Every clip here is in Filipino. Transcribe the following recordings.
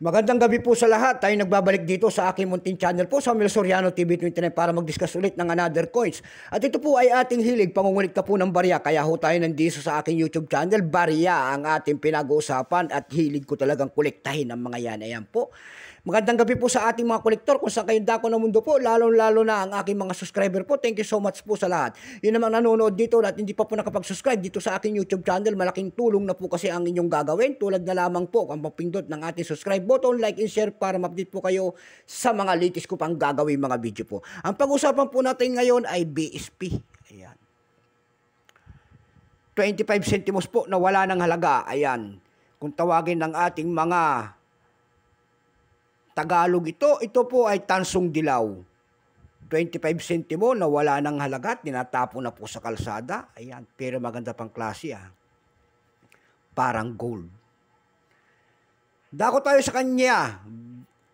Magandang gabi po sa lahat. Tayo nagbabalik dito sa aking munting channel po sa Mel Soriano TV 29 para mag-discuss ulit ng another coins. At ito po ay ating hilig, pangungulit ka po ng barya. Kaya ho tayo nandito sa aking YouTube channel. Barya ang ating pinag-uusapan at hilig ko talagang kolektahin ang mga yan. Ayan po. Magandang gabi po sa ating mga kolektor kung saan kayo dako ng mundo po, lalong-lalo na ang aking mga subscriber po. Thank you so much po sa lahat. Yun namang nanonood dito at hindi pa po nakapag-subscribe dito sa aking YouTube channel, malaking tulong na po kasi ang inyong gagawin. Tulad na lamang po ang mapindot ng ating subscribe button, like and share para ma-update po kayo sa mga latest ko pang gagawin mga video po. Ang pag-usapan po natin ngayon ay BSP. Ayan. 25 centimos po na wala ng halaga. Ayan. Kung tawagin ng ating mga Tagalog ito po ay tansong dilaw. 25 sentimo na wala ng halaga, tinatapo na po sa kalsada. Ayan, pero maganda pang klase ah. Parang gold. Dako tayo sa kanya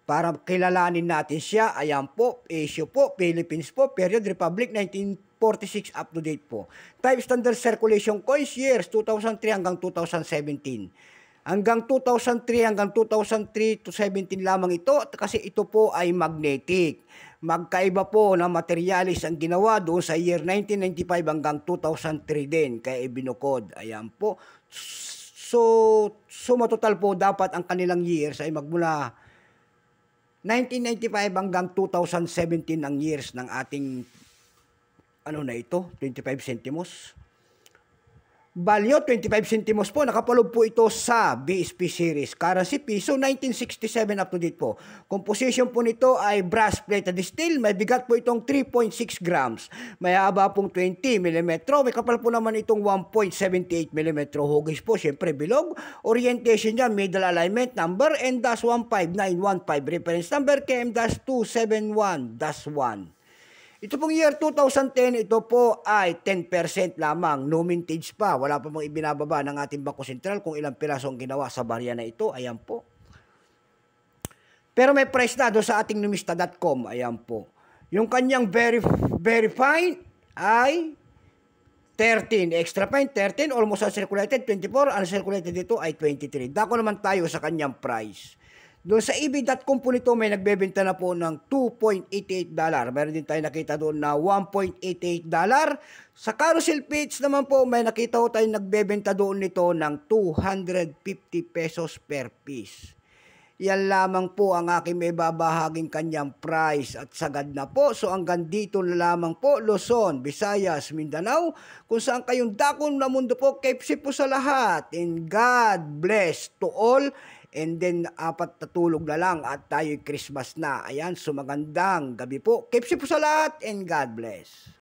para kilalanin natin siya. Ayan po, Asia po, Philippines po, period Republic 1946 up to date po. Type standard circulation coins years 2003 hanggang 2017. Hanggang 2003 hanggang 2003 to 17 lamang ito kasi ito po ay magnetic. Magkaiba po na materialis ang ginawa doon sa year 1995 hanggang 2003 din kaya ibinukod. Ayan po. So matotal po dapat ang kanilang years ay magmula 1995 hanggang 2017 ang years ng ating ano na ito, 25 centimos. Value, 25 centimos po. Nakapaloob po ito sa BSP series. Currency, piso, 1967 up to date po. Composition po nito ay brass plated steel. May bigat po itong 3.6 grams. May haba pong 20 mm. May kapal po naman itong 1.78 mm. Hugis po, syempre bilog. Orientation niya, middle alignment number N-15915. Reference number KM-271-1. Ito pong year 2010, ito po ay 10% lamang, no mintage pa. Wala pa mong ibinababa ng ating Bangko Sentral kung ilang piraso ang ginawa sa barya na ito. Ayan po. Pero may price na doon sa ating numista.com. Ayan po. Yung kanyang very fine ay 13. Extra fine, 13. Almost uncirculated, 24. Uncirculated dito ay 23. Dako naman tayo sa kanyang price. Doon sa ebay.com po nito may nagbebenta na po ng $2.88. Meron din tayo nakita doon na $1.88. Sa carousel page naman po may nakita ko tayo nagbebenta doon nito ng 250 pesos per piece. Yan lamang po ang aking may babahaging kanyang price at sagad na po. So hanggang dito na lamang po, Luzon, Visayas, Mindanao, kung saan kayong dakong na mundo po, keep safe po sa lahat. And God bless to all. And then, 4 na tulog na lang at tayo'y Christmas na. Ayan, so magandang gabi po. Keep safe po sa lahat and God bless.